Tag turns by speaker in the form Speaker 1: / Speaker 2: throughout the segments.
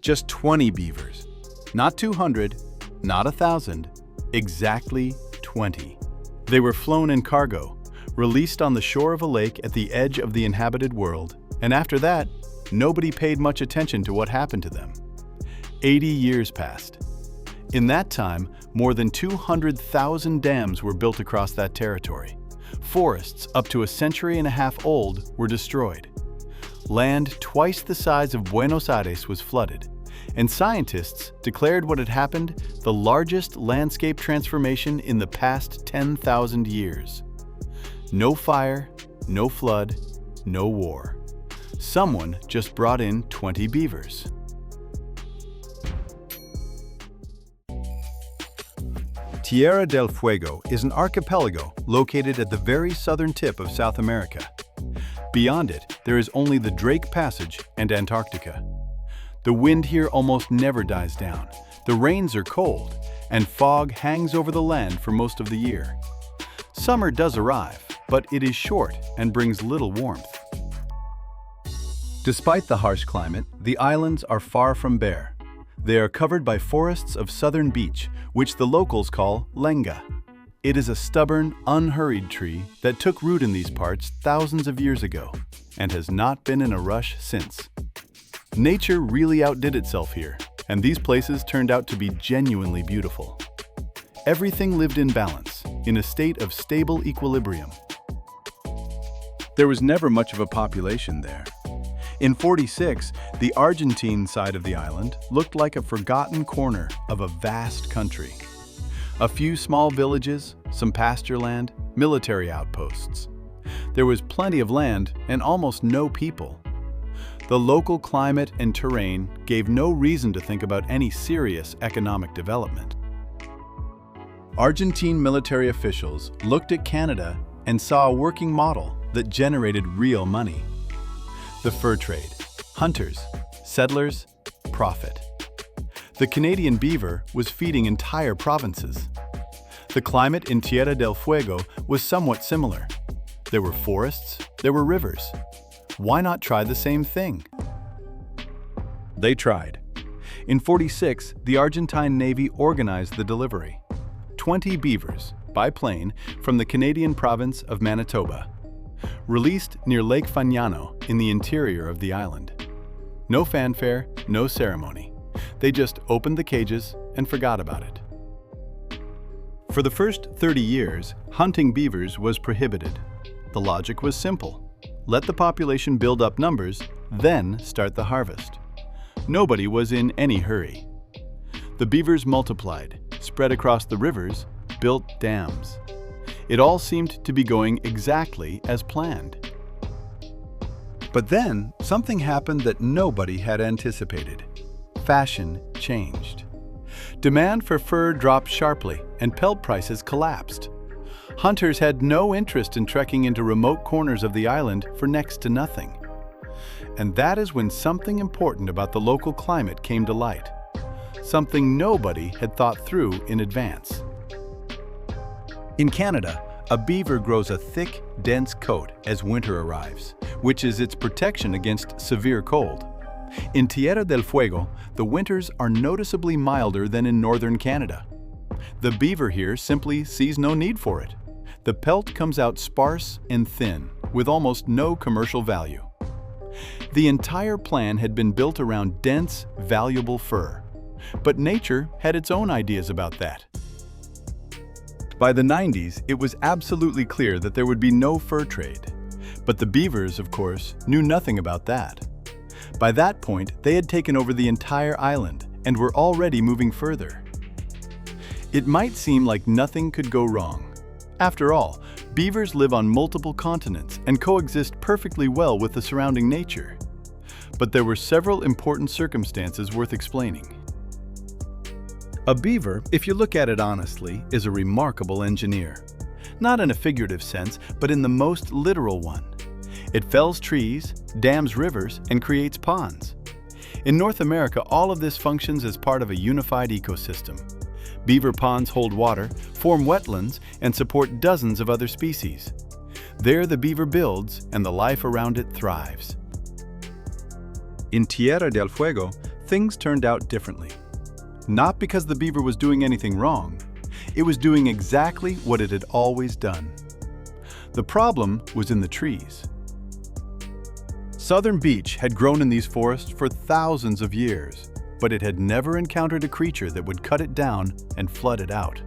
Speaker 1: Just 20 beavers. Not 200, not 1,000, exactly 20. They were flown in cargo, released on the shore of a lake at the edge of the inhabited world, and after that, nobody paid much attention to what happened to them. 80 years passed. In that time, more than 200,000 dams were built across that territory. Forests up to a century and a half old were destroyed. Land twice the size of Buenos Aires was flooded, and scientists declared what had happened the largest landscape transformation in the past 10,000 years. No fire, no flood, no war. Someone just brought in 20 beavers. Tierra del Fuego is an archipelago located at the very southern tip of South America. Beyond it, there is only the Drake Passage and Antarctica. The wind here almost never dies down, the rains are cold, and fog hangs over the land for most of the year. Summer does arrive, but it is short and brings little warmth. Despite the harsh climate, the islands are far from bare. They are covered by forests of southern beech, which the locals call lenga. It is a stubborn, unhurried tree that took root in these parts thousands of years ago and has not been in a rush since. Nature really outdid itself here, and these places turned out to be genuinely beautiful. Everything lived in balance, in a state of stable equilibrium. There was never much of a population there. In '46, the Argentine side of the island looked like a forgotten corner of a vast country. A few small villages, some pasture land, military outposts. There was plenty of land and almost no people. The local climate and terrain gave no reason to think about any serious economic development. Argentine military officials looked at Canada and saw a working model that generated real money. The fur trade, hunters, settlers, profit. The Canadian beaver was feeding entire provinces. The climate in Tierra del Fuego was somewhat similar. There were forests, there were rivers. Why not try the same thing? They tried. In '46, the Argentine Navy organized the delivery. 20 beavers, by plane, from the Canadian province of Manitoba. Released near Lake Fagnano in the interior of the island. No fanfare, no ceremony. They just opened the cages and forgot about it. For the first 30 years, hunting beavers was prohibited. The logic was simple. Let the population build up numbers, then start the harvest. Nobody was in any hurry. The beavers multiplied, spread across the rivers, built dams. It all seemed to be going exactly as planned. But then, something happened that nobody had anticipated. Fashion changed. Demand for fur dropped sharply, and pelt prices collapsed. Hunters had no interest in trekking into remote corners of the island for next to nothing. And that is when something important about the local climate came to light. Something nobody had thought through in advance. In Canada, a beaver grows a thick, dense coat as winter arrives, which is its protection against severe cold. In Tierra del Fuego, the winters are noticeably milder than in northern Canada. The beaver here simply sees no need for it. The pelt comes out sparse and thin, with almost no commercial value. The entire plan had been built around dense, valuable fur. But nature had its own ideas about that. By the '90s, it was absolutely clear that there would be no fur trade. But the beavers, of course, knew nothing about that. By that point, they had taken over the entire island and were already moving further. It might seem like nothing could go wrong. After all, beavers live on multiple continents and coexist perfectly well with the surrounding nature. But there were several important circumstances worth explaining. A beaver, if you look at it honestly, is a remarkable engineer. Not in a figurative sense, but in the most literal one. It fells trees, dams rivers, and creates ponds. In North America, all of this functions as part of a unified ecosystem. Beaver ponds hold water, form wetlands, and support dozens of other species. There the beaver builds, and the life around it thrives. In Tierra del Fuego, things turned out differently. Not because the beaver was doing anything wrong. It was doing exactly what it had always done. The problem was in the trees. Southern beech had grown in these forests for thousands of years, but it had never encountered a creature that would cut it down and flood it out.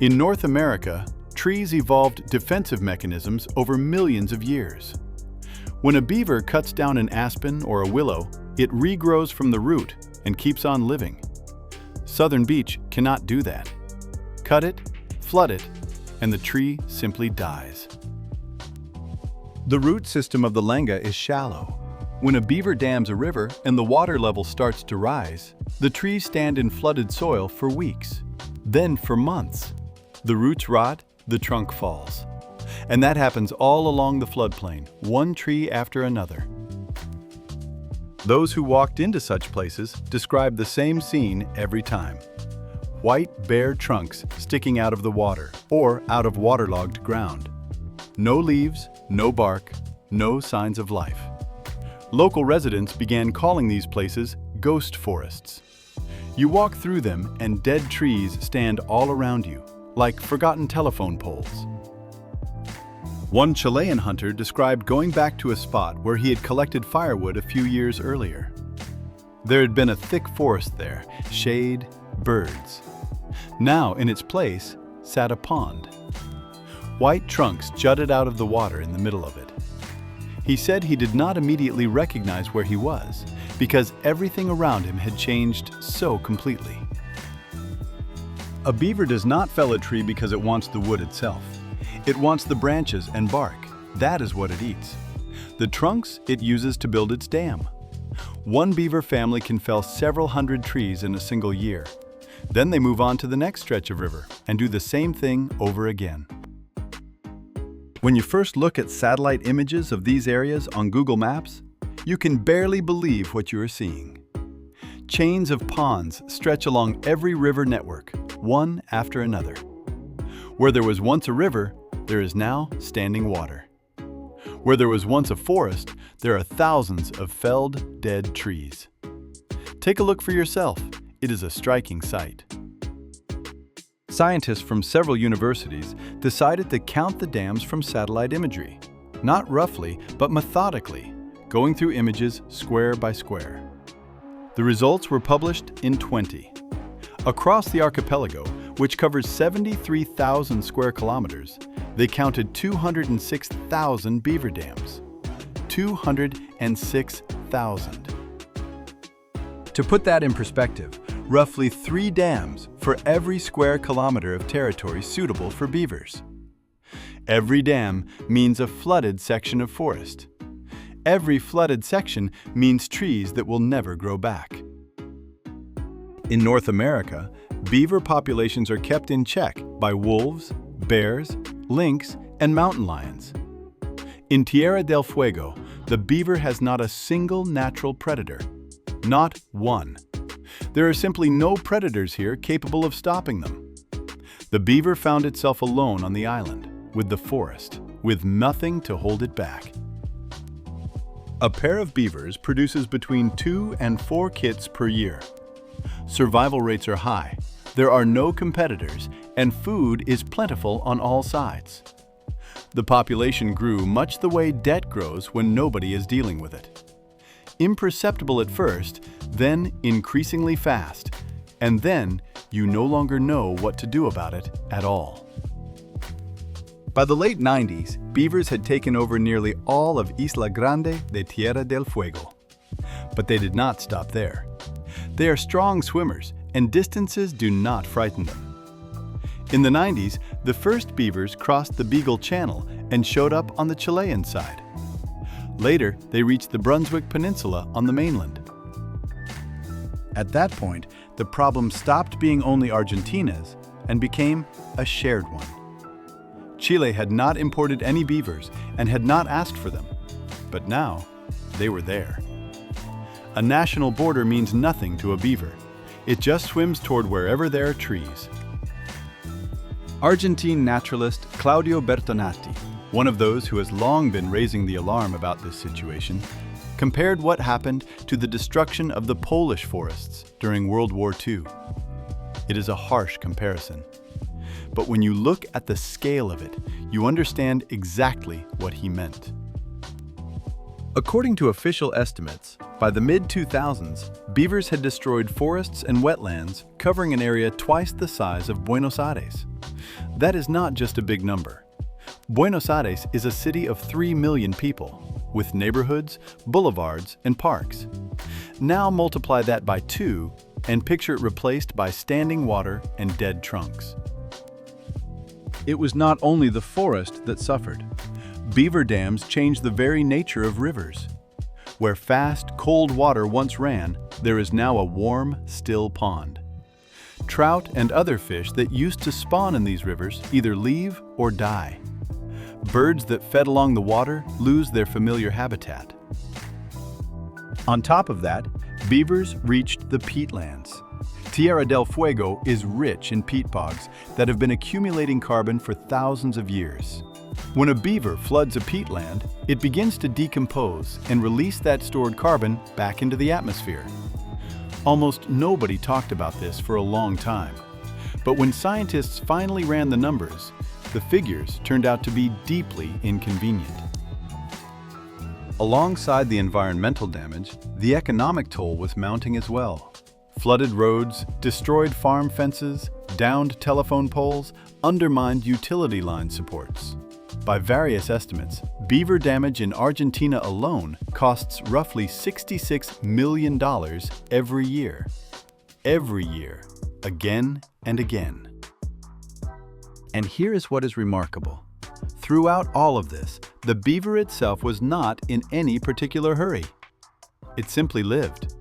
Speaker 1: In North America, trees evolved defensive mechanisms over millions of years. When a beaver cuts down an aspen or a willow, it regrows from the root and keeps on living. Southern beech cannot do that. Cut it, flood it, and the tree simply dies. The root system of the lenga is shallow. When a beaver dams a river and the water level starts to rise, the trees stand in flooded soil for weeks, then for months. The roots rot, the trunk falls. And that happens all along the floodplain, one tree after another. Those who walked into such places described the same scene every time. White, bare trunks sticking out of the water or out of waterlogged ground. No leaves, no bark, no signs of life. Local residents began calling these places ghost forests. You walk through them and dead trees stand all around you, like forgotten telephone poles. One Chilean hunter described going back to a spot where he had collected firewood a few years earlier. There had been a thick forest there, shade, birds. Now, in its place, sat a pond. White trunks jutted out of the water in the middle of it. He said he did not immediately recognize where he was, because everything around him had changed so completely. A beaver does not fell a tree because it wants the wood itself. It wants the branches and bark. That is what it eats. The trunks it uses to build its dam. One beaver family can fell several hundred trees in a single year. Then they move on to the next stretch of river and do the same thing over again. When you first look at satellite images of these areas on Google Maps, you can barely believe what you are seeing. Chains of ponds stretch along every river network, one after another. Where there was once a river, there is now standing water. Where there was once a forest, there are thousands of felled, dead trees. Take a look for yourself. It is a striking sight. Scientists from several universities decided to count the dams from satellite imagery, not roughly, but methodically, going through images square by square. The results were published in 20. Across the archipelago, which covers 73,000 square kilometers, they counted 206,000 beaver dams. 206,000. To put that in perspective, roughly 3 dams for every square kilometer of territory suitable for beavers. Every dam means a flooded section of forest. Every flooded section means trees that will never grow back. In North America, beaver populations are kept in check by wolves, bears, lynx, and mountain lions. In Tierra del Fuego, the beaver has not a single natural predator. Not one. There are simply no predators here capable of stopping them. The beaver found itself alone on the island, with the forest, with nothing to hold it back. A pair of beavers produces between 2 and 4 kits per year. Survival rates are high, there are no competitors, and food is plentiful on all sides. The population grew much the way debt grows when nobody is dealing with it. Imperceptible at first, then increasingly fast, and then you no longer know what to do about it at all. By the late 90s, beavers had taken over nearly all of Isla Grande de Tierra del Fuego. But they did not stop there. They are strong swimmers, and distances do not frighten them. In the 90s, the first beavers crossed the Beagle Channel and showed up on the Chilean side. Later, they reached the Brunswick Peninsula on the mainland. At that point, the problem stopped being only Argentina's and became a shared one. Chile had not imported any beavers and had not asked for them, but now they were there. A national border means nothing to a beaver. It just swims toward wherever there are trees. Argentine naturalist Claudio Bertonatti, one of those who has long been raising the alarm about this situation, compared what happened to the destruction of the Polish forests during World War II. It is a harsh comparison. But when you look at the scale of it, you understand exactly what he meant. According to official estimates, by the mid-2000s, beavers had destroyed forests and wetlands covering an area twice the size of Buenos Aires. That is not just a big number. Buenos Aires is a city of 3 million people, with neighborhoods, boulevards, and parks. Now multiply that by 2 and picture it replaced by standing water and dead trunks. It was not only the forest that suffered. Beaver dams changed the very nature of rivers. Where fast, cold water once ran, there is now a warm, still pond. Trout and other fish that used to spawn in these rivers either leave or die. Birds that fed along the water lose their familiar habitat. On top of that, beavers reached the peatlands. Tierra del Fuego is rich in peat bogs that have been accumulating carbon for thousands of years. When a beaver floods a peatland, it begins to decompose and release that stored carbon back into the atmosphere. Almost nobody talked about this for a long time. But when scientists finally ran the numbers, the figures turned out to be deeply inconvenient. Alongside the environmental damage, the economic toll was mounting as well. Flooded roads, destroyed farm fences, downed telephone poles, undermined utility line supports. By various estimates, beaver damage in Argentina alone costs roughly $66 million every year. Every year, again and again. And here is what is remarkable. Throughout all of this, the beaver itself was not in any particular hurry. It simply lived.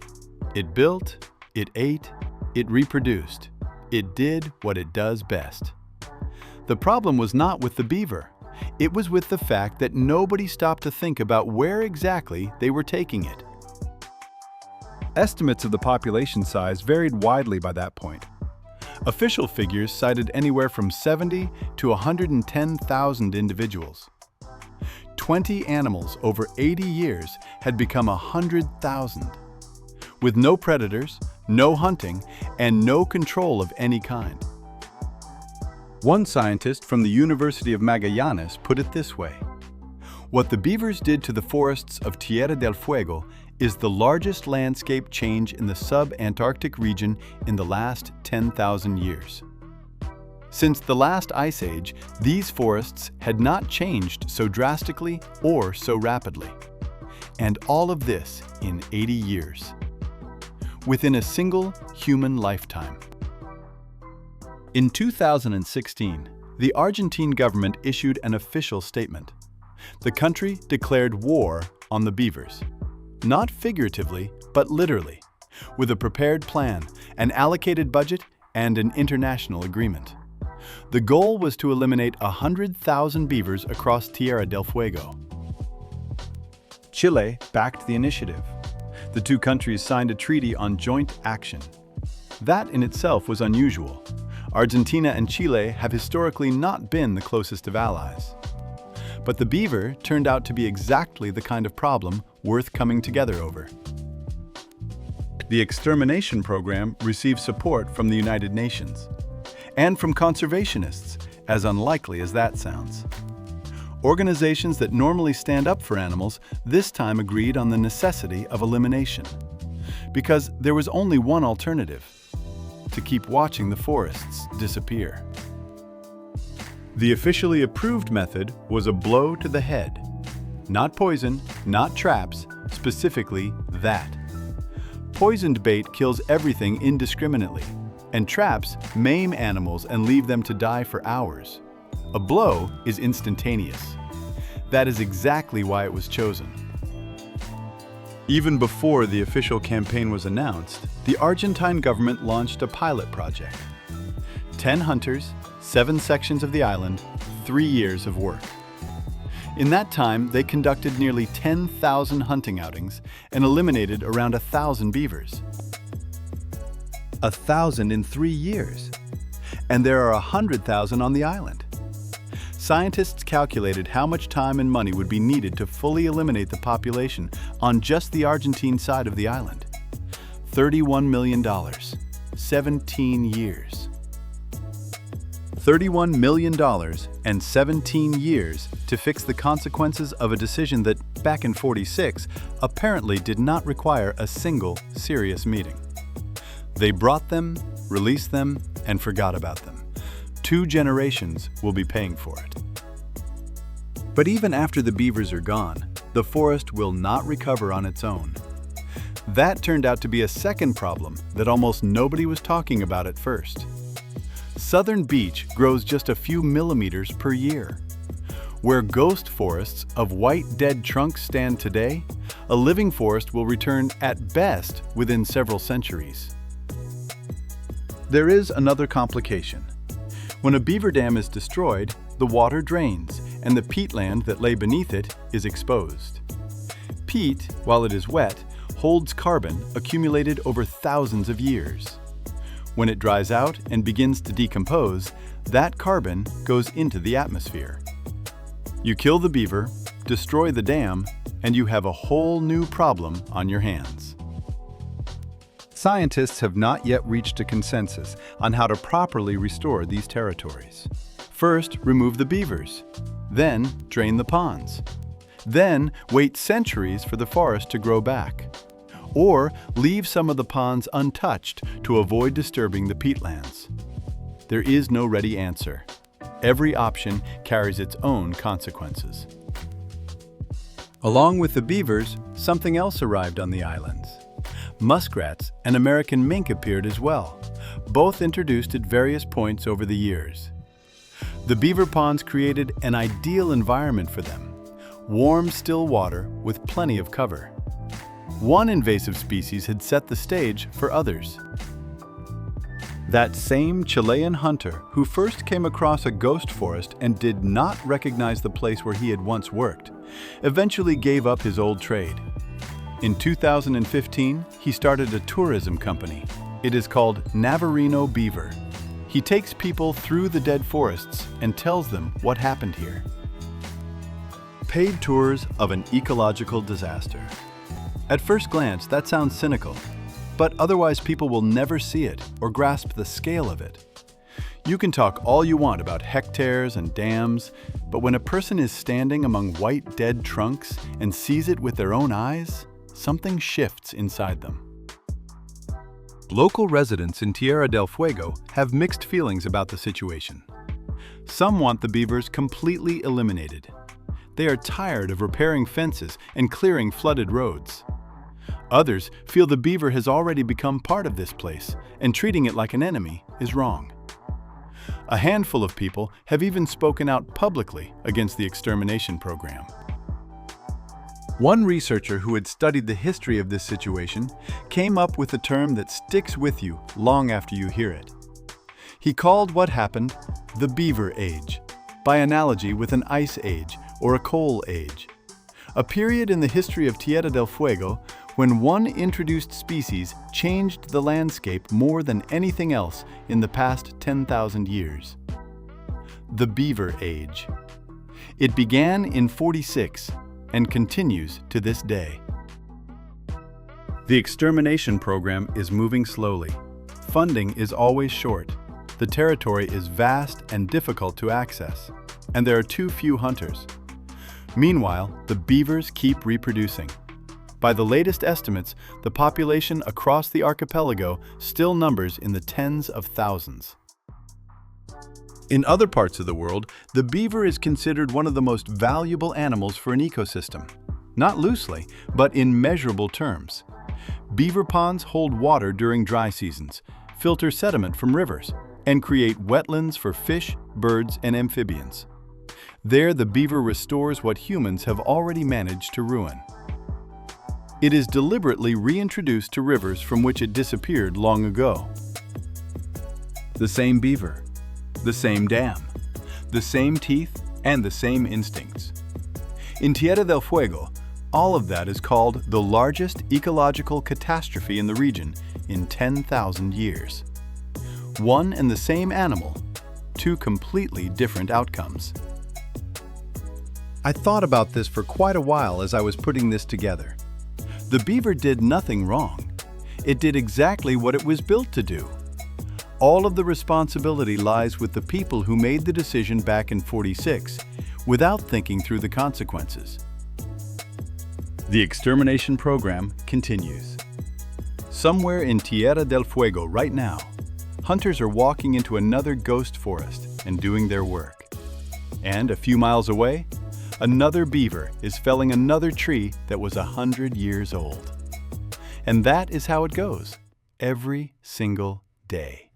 Speaker 1: It built, it ate, it reproduced. It did what it does best. The problem was not with the beaver. It was with the fact that nobody stopped to think about where exactly they were taking it. Estimates of the population size varied widely by that point. Official figures cited anywhere from 70 to 110,000 individuals. 20 animals over 80 years had become 100,000. With no predators, no hunting, and no control of any kind. One scientist from the University of Magallanes put it this way: what the beavers did to the forests of Tierra del Fuego is the largest landscape change in the subantarctic region in the last 10,000 years. Since the last ice age, these forests had not changed so drastically or so rapidly. And all of this in 80 years. Within a single human lifetime. In 2016, the Argentine government issued an official statement. The country declared war on the beavers. Not figuratively, but literally, with a prepared plan, an allocated budget, and an international agreement. The goal was to eliminate 100,000 beavers across Tierra del Fuego. Chile backed the initiative. The two countries signed a treaty on joint action. That in itself was unusual. Argentina and Chile have historically not been the closest of allies. But the beaver turned out to be exactly the kind of problem worth coming together over. The extermination program received support from the United Nations, and from conservationists, as unlikely as that sounds. Organizations that normally stand up for animals this time agreed on the necessity of elimination, because there was only one alternative: to keep watching the forests disappear. The officially approved method was a blow to the head. Not poison, not traps, specifically that. Poisoned bait kills everything indiscriminately, and traps maim animals and leave them to die for hours. A blow is instantaneous. That is exactly why it was chosen. Even before the official campaign was announced, the Argentine government launched a pilot project. 10 hunters, 7 sections of the island, 3 years of work. In that time, they conducted nearly 10,000 hunting outings and eliminated around 1,000 beavers. 1,000 in 3 years. And there are 100,000 on the island. Scientists calculated how much time and money would be needed to fully eliminate the population on just the Argentine side of the island. $31 million, 17 years. $31 million and 17 years to fix the consequences of a decision that, back in '46, apparently did not require a single serious meeting. They brought them, released them, and forgot about them. 2 generations will be paying for it. But even after the beavers are gone, the forest will not recover on its own. That turned out to be a second problem that almost nobody was talking about at first. Southern beech grows just a few millimeters per year. Where ghost forests of white dead trunks stand today, a living forest will return at best within several centuries. There is another complication. When a beaver dam is destroyed, the water drains and the peatland that lay beneath it is exposed. Peat, while it is wet, holds carbon accumulated over thousands of years. When it dries out and begins to decompose, that carbon goes into the atmosphere. You kill the beaver, destroy the dam, and you have a whole new problem on your hands. Scientists have not yet reached a consensus on how to properly restore these territories. First, remove the beavers. Then, drain the ponds. Then, wait centuries for the forest to grow back. Or leave some of the ponds untouched to avoid disturbing the peatlands. There is no ready answer. Every option carries its own consequences. Along with the beavers, something else arrived on the islands. Muskrats and American mink appeared as well, both introduced at various points over the years. The beaver ponds created an ideal environment for them, warm, still water with plenty of cover. One invasive species had set the stage for others. That same Chilean hunter who first came across a ghost forest and did not recognize the place where he had once worked, eventually gave up his old trade. In 2015, he started a tourism company. It is called Navarino Beaver. He takes people through the dead forests and tells them what happened here. Paid tours of an ecological disaster. At first glance, that sounds cynical, but otherwise people will never see it or grasp the scale of it. You can talk all you want about hectares and dams, but when a person is standing among white dead trunks and sees it with their own eyes, something shifts inside them. Local residents in Tierra del Fuego have mixed feelings about the situation. Some want the beavers completely eliminated. They are tired of repairing fences and clearing flooded roads. Others feel the beaver has already become part of this place, and treating it like an enemy is wrong. A handful of people have even spoken out publicly against the extermination program. One researcher who had studied the history of this situation came up with a term that sticks with you long after you hear it. He called what happened the Beaver Age, by analogy with an ice age or a coal age. A period in the history of Tierra del Fuego when one introduced species changed the landscape more than anything else in the past 10,000 years. The Beaver Age. It began in '46 and continues to this day. The extermination program is moving slowly. Funding is always short. The territory is vast and difficult to access, and there are too few hunters. Meanwhile, the beavers keep reproducing. By the latest estimates, the population across the archipelago still numbers in the tens of thousands. In other parts of the world, the beaver is considered one of the most valuable animals for an ecosystem. Not loosely, but in measurable terms. Beaver ponds hold water during dry seasons, filter sediment from rivers, and create wetlands for fish, birds, and amphibians. There, the beaver restores what humans have already managed to ruin. It is deliberately reintroduced to rivers from which it disappeared long ago. The same beaver, the same dam, the same teeth, and the same instincts. In Tierra del Fuego, all of that is called the largest ecological catastrophe in the region in 10,000 years. One and the same animal, two completely different outcomes. I thought about this for quite a while as I was putting this together. The beaver did nothing wrong. It did exactly what it was built to do. All of the responsibility lies with the people who made the decision back in '46 without thinking through the consequences. The extermination program continues. Somewhere in Tierra del Fuego right now, hunters are walking into another ghost forest and doing their work. And a few miles away, another beaver is felling another tree that was 100 years old. And that is how it goes, every single day.